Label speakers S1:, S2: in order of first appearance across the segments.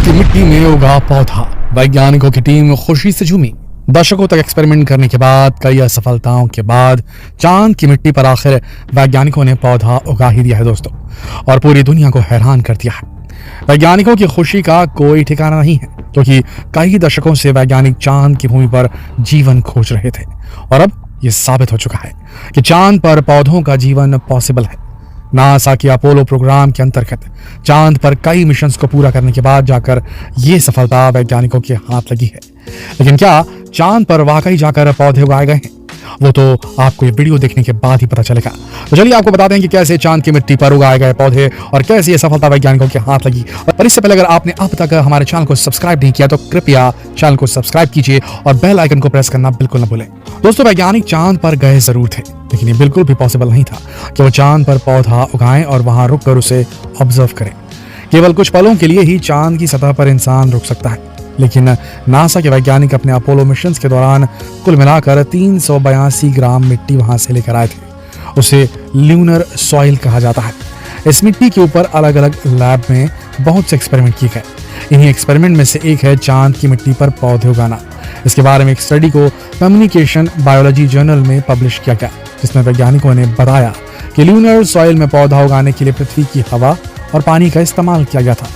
S1: चांद की मिट्टी में उगा पौधा, वैज्ञानिकों की टीम खुशी से झूमी। दशकों तक एक्सपेरिमेंट करने के बाद, कई असफलताओं के बाद चांद की मिट्टी पर आखिर वैज्ञानिकों ने पौधा उगा ही दिया है दोस्तों, और पूरी दुनिया को हैरान कर दिया है। वैज्ञानिकों की खुशी का कोई ठिकाना नहीं है, क्योंकि कई दशकों से वैज्ञानिक चांद की भूमि पर जीवन खोज रहे थे, और अब यह साबित हो चुका है कि चांद पर पौधों का जीवन पॉसिबल है। नासा के अपोलो प्रोग्राम के अंतर्गत चांद पर कई मिशंस को पूरा करने के बाद जाकर यह सफलता वैज्ञानिकों के हाथ लगी है। लेकिन क्या चांद पर वाकई जाकर पौधे उगाए गए हैं? वो तो आपको ये वीडियो देखने के बाद ही पता चलेगा। तो चलिए आपको बता दें कि कैसे चांद की मिट्टी पर उगाए गए पौधे और कैसे ये सफलता वैज्ञानिकों के हाथ लगी। और इससे पहले अगर आपने अब तक हमारे चैनल को सब्सक्राइब नहीं किया तो कृपया चैनल को सब्सक्राइब कीजिए और बेल आइकन को प्रेस करना बिल्कुल न भूलें। दोस्तों, वैज्ञानिक चांद पर गए जरूर थे, लेकिन ये बिल्कुल भी पॉसिबल नहीं था कि वो चांद पर पौधा उगाएं और वहां रुककर उसे ऑब्जर्व करें। केवल कुछ पलों के लिए ही चांद की सतह पर इंसान रुक सकता है, लेकिन नासा के वैज्ञानिक अपने अपोलो मिशन के दौरान कुल मिलाकर 382 ग्राम मिट्टी वहां से लेकर आए थे। उसे ल्यूनर सॉइल कहा जाता है। इस मिट्टी के ऊपर अलग अलग लैब में बहुत से एक्सपेरिमेंट किए गए। इन्हीं एक्सपेरिमेंट में से एक है चांद की मिट्टी पर पौधे उगाना। इसके बारे में एक स्टडी को कम्युनिकेशन बायोलॉजी जर्नल में पब्लिश किया गया, जिसमें वैज्ञानिकों ने बताया कि ल्यूनर सॉइल में पौधा उगाने के लिए पृथ्वी की हवा और पानी का इस्तेमाल किया गया था।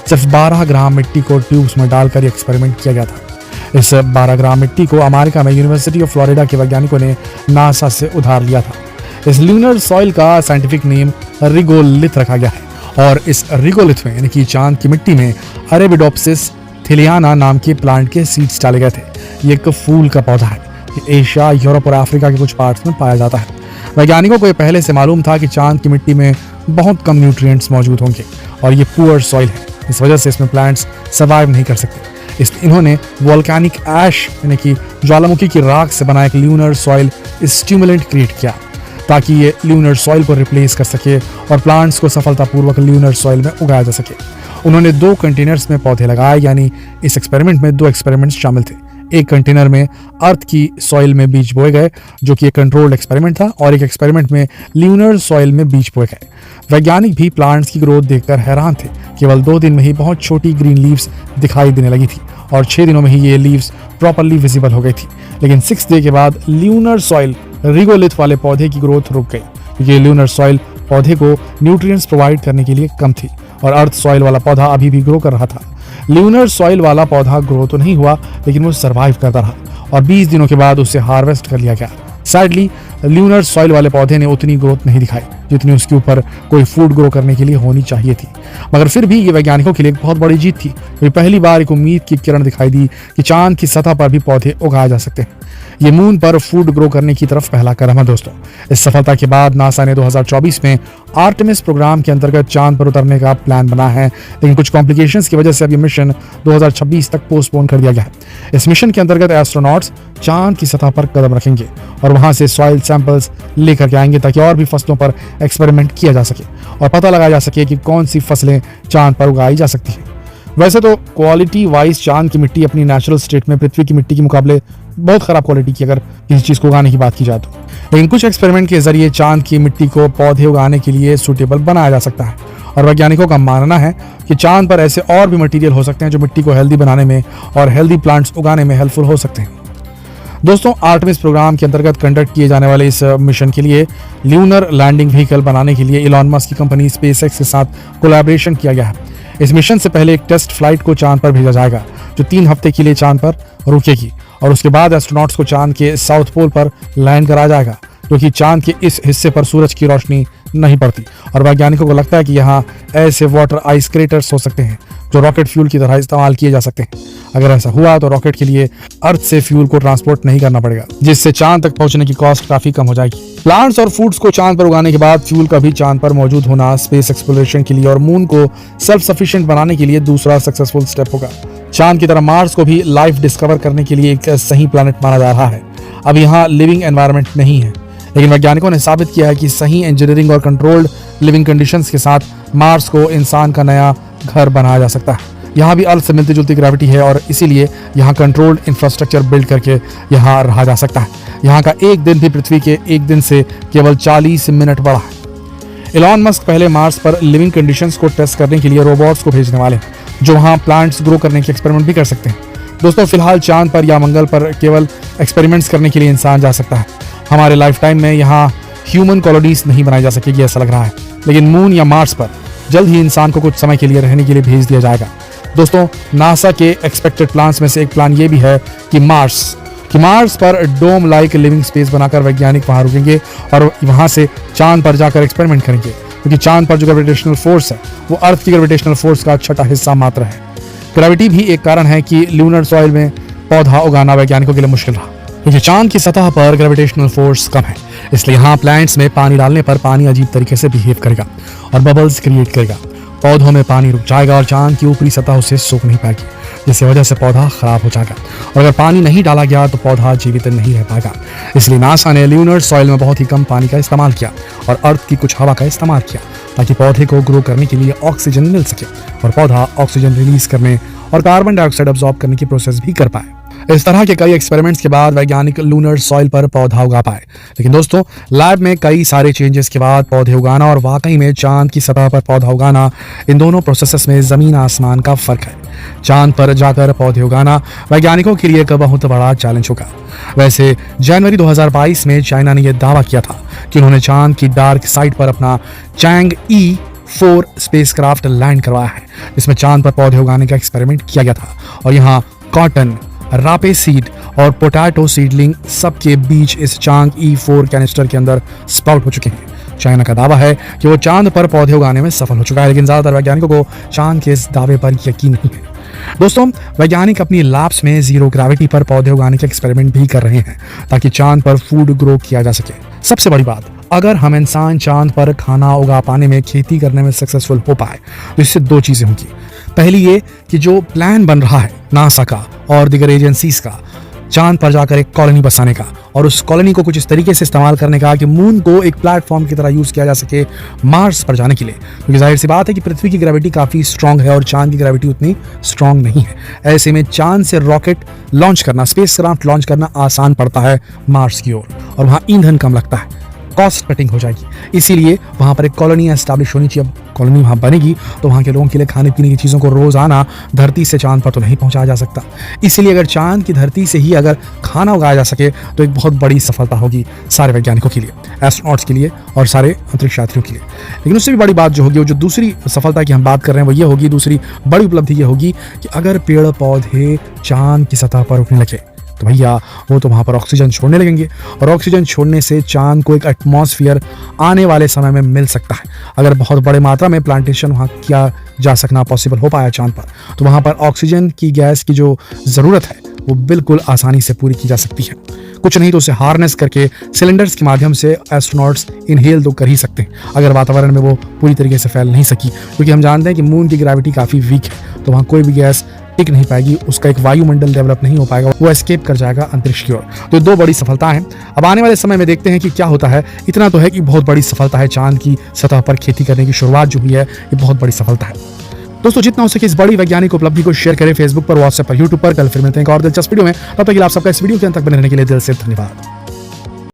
S1: सिर्फ 12 ग्राम मिट्टी को ट्यूब्स में डालकर एक्सपेरिमेंट किया गया था। इस 12 ग्राम मिट्टी को अमेरिका में यूनिवर्सिटी ऑफ फ्लोरिडा के वैज्ञानिकों ने नासा से उधार लिया था। इस ल्यूनर सॉइल का साइंटिफिक नेम रिगोलिथ रखा गया है, और इस रिगोलिथ में यानी कि चांद की मिट्टी में अरेबिडोप्सिस थिलियाना नाम के प्लांट के सीड्स डाले गए थे। ये एक फूल का पौधा है। ये एशिया, यूरोप और अफ्रीका के कुछ पार्ट्स में पाया जाता है। वैज्ञानिकों को ये पहले से मालूम था कि चांद की मिट्टी में बहुत कम न्यूट्रिएंट्स मौजूद होंगे और ये पुअर सॉइल है। इस वजह से इसमें प्लांट्स सर्वाइव नहीं कर सकते। इसलिए इन्होंने वोल्केनिक ऐश यानी कि ज्वालामुखी की राख से बना एक ल्यूनर सॉइल स्टिमुलेंट क्रिएट किया, ताकि ये ल्यूनर सॉइल को रिप्लेस कर सके और प्लांट्स को सफलतापूर्वक ल्यूनर सॉइल में उगाया जा सके। उन्होंने 2 कंटेनर्स में पौधे लगाए, यानी इस एक्सपेरिमेंट में 2 एक्सपेरिमेंट्स शामिल थे। एक कंटेनर में अर्थ की सॉइल में बीज बोए गए, जो कि एक कंट्रोल्ड एक्सपेरिमेंट था, और एक एक्सपेरिमेंट में ल्यूनर सॉइल में बीज बोए गए। वैज्ञानिक भी प्लांट्स की ग्रोथ देखकर हैरान थे। केवल 2 दिन में ही बहुत छोटी ग्रीन लीव्स दिखाई देने लगी थी, और 6 दिनों में ही ये लीव्स प्रॉपरली विजिबल हो गई थी। लेकिन 6 डे के बाद ल्यूनर सॉइल रिगोलिथ वाले पौधे की ग्रोथ रुक गई, क्योंकि ल्यूनर सॉइल पौधे को न्यूट्रिएंट्स प्रोवाइड करने के लिए कम थी, और अर्थ सॉइल वाला पौधा अभी भी ग्रो कर रहा था। ल्यूनर सॉइल वाला पौधा ग्रो तो नहीं हुआ, लेकिन वो सर्वाइव करता रहा, और 20 दिनों के बाद उसे हार्वेस्ट कर लिया गया। सैडली ल्यूनर सॉइल वाले पौधे ने उतनी ग्रोथ नहीं दिखाई जितनी उसके ऊपर कोई फूड ग्रो करने के लिए होनी चाहिए थी। मगर फिर भी ये वैज्ञानिकों के लिए एक बहुत बड़ी जीत थी, क्योंकि पहली बार एक उम्मीद की किरण दिखाई दी कि चांद की सतह पर भी पौधे उगाए जा सकते हैं। ये मून पर फूड ग्रो करने की तरफ पहला कदम है दोस्तों। इस सफलता के बाद नासा ने 2024 में आर्टेमिस प्रोग्राम के अंतर्गत चांद पर उतरने का प्लान बना है, लेकिन कुछ कॉम्प्लिकेशंस की वजह से अब ये मिशन 2026 तक पोस्टपोन कर दिया गया है। इस मिशन के अंतर्गत एस्ट्रोनॉट्स चांद की सतह पर कदम रखेंगे और वहां से सॉइल सैंपल्स लेकर के आएंगे, ताकि और भी फसलों पर एक्सपेरिमेंट किया जा सके और पता लगाया जा सके कि कौन सी फसलें चांद पर उगाई जा सकती हैं। वैसे तो क्वालिटी वाइज चांद की मिट्टी अपनी नेचुरल स्टेट में पृथ्वी की मिट्टी के मुकाबले बहुत खराब क्वालिटी की अगर किसी चीज को उगाने की बात की जाए तो, लेकिन कुछ एक्सपेरिमेंट के जरिए चांद की मिट्टी को पौधे उगाने के लिए सूटेबल बनाया जा सकता है। और वैज्ञानिकों का मानना है कि चांद पर ऐसे और भी मटेरियल हो सकते हैं जो मिट्टी को हेल्दी बनाने में और हेल्दी प्लांट्स उगाने में हेल्पफुल हो सकते हैं। दोस्तों, आर्टेमिस प्रोग्राम के अंतर्गत कंडक्ट किए जाने वाले इस मिशन के लिए ल्यूनर लैंडिंग व्हीकल बनाने के लिए इलॉन मस्क की कंपनी स्पेसएक्स के साथ कोलैबोरेशन किया गया है। इस मिशन से पहले एक टेस्ट फ्लाइट को चांद पर भेजा जाएगा, जो 3 हफ्ते के लिए चांद पर रुकेगी, और उसके बाद एस्ट्रोनॉट्स को चांद के साउथ पोल पर लैंड कराया जाएगा, क्योंकि चांद के इस हिस्से पर सूरज की रोशनी नहीं पड़ती, और वैज्ञानिकों को लगता है कि यहाँ ऐसे वाटर आइस क्रेटर्स हो सकते हैं जो रॉकेट फ्यूल की तरह इस्तेमाल किए जा सकते हैं। अगर ऐसा हुआ तो रॉकेट के लिए अर्थ से फ्यूल को ट्रांसपोर्ट नहीं करना पड़ेगा, जिससे चांद तक पहुंचने की कॉस्ट काफी कम हो जाएगी। प्लांट्स और फूड्स को चांद पर उगाने के बाद फ्यूल का भी चांद पर मौजूद होना स्पेस एक्सप्लोरेशन के लिए और मून को सेल्फ सफिशिएंट बनाने के लिए दूसरा सक्सेसफुल स्टेप होगा। चांद की तरह मार्स को भी लाइफ डिस्कवर करने के लिए एक सही प्लैनेट माना जा रहा है। अब यहाँ लिविंग एनवायरनमेंट नहीं है, लेकिन वैज्ञानिकों ने साबित किया है कि सही इंजीनियरिंग और कंट्रोल्ड लिविंग कंडीशंस के साथ मार्स को इंसान का नया घर बनाया जा सकता है। यहाँ भी अर्थ से मिलती जुलती ग्रेविटी है, और इसीलिए यहाँ कंट्रोल्ड इंफ्रास्ट्रक्चर बिल्ड करके यहाँ रहा जा सकता है। यहाँ का एक दिन भी पृथ्वी के एक दिन से केवल 40 मिनट बड़ा है। इलॉन मस्क पहले मार्स पर लिविंग कंडीशंस को टेस्ट करने के लिए रोबोट्स को भेजने वाले हैं, जो वहाँ प्लांट्स ग्रो करने के एक्सपेरिमेंट भी कर सकते हैं। दोस्तों फिलहाल चांद पर या मंगल पर केवल एक्सपेरिमेंट्स करने के लिए इंसान जा सकता है। हमारे लाइफ टाइम में यहाँ ह्यूमन कॉलोनीज नहीं बनाई जा सकेगी ऐसा लग रहा है, लेकिन मून या मार्स पर जल्द ही इंसान को कुछ समय के लिए रहने के लिए भेज दिया जाएगा। दोस्तों नासा के एक्सपेक्टेड प्लान्स में से एक प्लान ये भी है कि मार्स पर डोम लाइक लिविंग स्पेस बनाकर वैज्ञानिक वहां रुकेंगे और वहां से चांद पर जाकर एक्सपेरिमेंट करेंगे, क्योंकि चांद पर जो ग्रेविटेशनल फोर्स है वो अर्थ की ग्रेविटेशनल फोर्स का छठा हिस्सा मात्र है। ग्रेविटी भी एक कारण है कि लूनर सॉइल में पौधा उगाना वैज्ञानिकों के लिए मुश्किल रहा, क्योंकि चांद की सतह पर ग्रेविटेशनल फोर्स कम है। इसलिए यहाँ प्लांट्स में पानी डालने पर पानी अजीब तरीके से बिहेव करेगा और बबल्स क्रिएट करेगा। पौधों में पानी रुक जाएगा और चांद की ऊपरी सतह उसे सोख नहीं पाएगी, जिसकी वजह से पौधा खराब हो जाएगा और अगर पानी नहीं डाला गया तो पौधा जीवित नहीं रह पाएगा। इसलिए नासा ने लूनर सॉइल में बहुत ही कम पानी का इस्तेमाल किया और अर्थ की कुछ हवा का इस्तेमाल किया, ताकि पौधे को ग्रो करने के लिए ऑक्सीजन मिल सके और पौधा ऑक्सीजन रिलीज करने और कार्बन डाइऑक्साइड अब्सॉर्ब करने की प्रोसेस भी कर पाए। इस तरह के कई एक्सपेरिमेंट्स के बाद वैज्ञानिक लूनर सॉइल पर पौधा उगा पाए। लेकिन दोस्तों लैब में कई सारे चेंजेस के बाद पौधे उगाना और वाकई में चांद की सतह पर पौधा उगाना, इन दोनों प्रोसेसेस में जमीन आसमान का फर्क है। चांद पर जाकर पौधे उगाना वैज्ञानिकों के लिए एक बहुत बड़ा चैलेंज होगा। वैसे जनवरी 2022 में चाइना ने यह दावा किया था कि उन्होंने चांद की डार्क साइड पर अपना चैंग-ई 4 स्पेसक्राफ्ट लैंड करवाया है, जिसमें चांद पर पौधे उगाने का एक्सपेरिमेंट किया गया था और यहाँ कॉटन, रापे सीड और पोटैटो सीडलिंग सबके बीज इस चैंग-ई 4 कैनिस्टर के अंदर स्प्राउट हो चुके हैं। चाइना का दावा है कि वो चांद पर पौधे उगाने में सफल हो चुका है, लेकिन ज्यादातर वैज्ञानिकों को चांद के इस दावे पर यकीन नहीं है। दोस्तों वैज्ञानिक अपनी लैब्स में जीरो ग्रेविटी पर पौधे उगाने के एक्सपेरिमेंट भी कर रहे हैं, ताकि चांद पर फूड ग्रो किया जा सके। सबसे बड़ी बात, अगर हम इंसान चांद पर खाना उगा पाने में, खेती करने में सक्सेसफुल हो पाए तो इससे दो चीजें होंगी। पहली ये कि जो प्लान बन रहा है नासा का और दीगर एजेंसीज का चांद पर जाकर एक कॉलोनी बसाने का और उस कॉलोनी को कुछ इस तरीके से इस्तेमाल करने का कि मून को एक प्लेटफॉर्म की तरह यूज किया जा सके मार्स पर जाने के लिए, क्योंकि जाहिर सी बात है कि पृथ्वी की ग्रेविटी काफी स्ट्रांग है और चांद की ग्रेविटी उतनी स्ट्रांग नहीं है। ऐसे में चांद से रॉकेट लॉन्च करना, स्पेसक्राफ्ट लॉन्च करना आसान पड़ता है मार्स की ओर, और वहां ईंधन कम लगता है, कॉस्ट कटिंग हो जाएगी। इसीलिए वहां पर एक कॉलोनी एस्टैब्लिश होनी चाहिए। अब कॉलोनी वहां बनेगी तो वहां के लोगों के लिए खाने पीने की चीज़ों को रोजाना धरती से चांद पर तो नहीं पहुंचाया जा सकता। इसीलिए अगर चांद की धरती से ही अगर खाना उगाया जा सके तो एक बहुत बड़ी सफलता होगी सारे वैज्ञानिकों के लिए, एस्ट्रोनॉट्स के लिए और सारे अंतरिक्ष यात्रियों के लिए। लेकिन उससे भी बड़ी बात जो होगी, वो जो दूसरी सफलता की हम बात कर रहे हैं, वो ये होगी, दूसरी बड़ी उपलब्धि ये होगी कि अगर पेड़ पौधे चांद की सतह पर उगने लगे तो भैया वो तो वहाँ पर ऑक्सीजन छोड़ने लगेंगे और ऑक्सीजन छोड़ने से चांद को एक एटमॉस्फेयर आने वाले समय में मिल सकता है। अगर बहुत बड़े मात्रा में प्लांटेशन वहाँ किया जा सकना पॉसिबल हो पाया चांद पर, तो वहाँ पर ऑक्सीजन की गैस की जो ज़रूरत है वो बिल्कुल आसानी से पूरी की जा सकती है। कुछ नहीं तो उसे हार्नेस करके सिलेंडर्स के माध्यम से एस्ट्रोनॉट्स इनहेल तो कर ही सकते हैं, अगर वातावरण में वो पूरी तरीके से फैल नहीं सकी, क्योंकि हम जानते हैं कि मून की ग्रेविटी काफ़ी वीक है, तो वहाँ कोई भी गैस टिक नहीं पाएगी, उसका एक वायुमंडल डेवलप नहीं हो पाएगा, वो एस्केप कर जाएगा अंतरिक्ष की ओर। तो दो बड़ी सफलताएं हैं। अब आने वाले समय में देखते हैं कि क्या होता है। इतना तो है कि बहुत बड़ी सफलता है, चांद की सतह पर खेती करने की शुरुआत जो हुई है ये बहुत बड़ी सफलता है। दोस्तों जितना हो सके इस बड़ी वैज्ञानिक उपलब्धि को शेयर करें फेसबुक पर, व्हाट्सएप पर, यूट्यूब पर। कल फिर मिलते हैं एक और दिलचस्प वीडियो में। तब तक के लिए आप सबका इस वीडियो के अंत तक बने रहने के लिए दिल से धन्यवाद।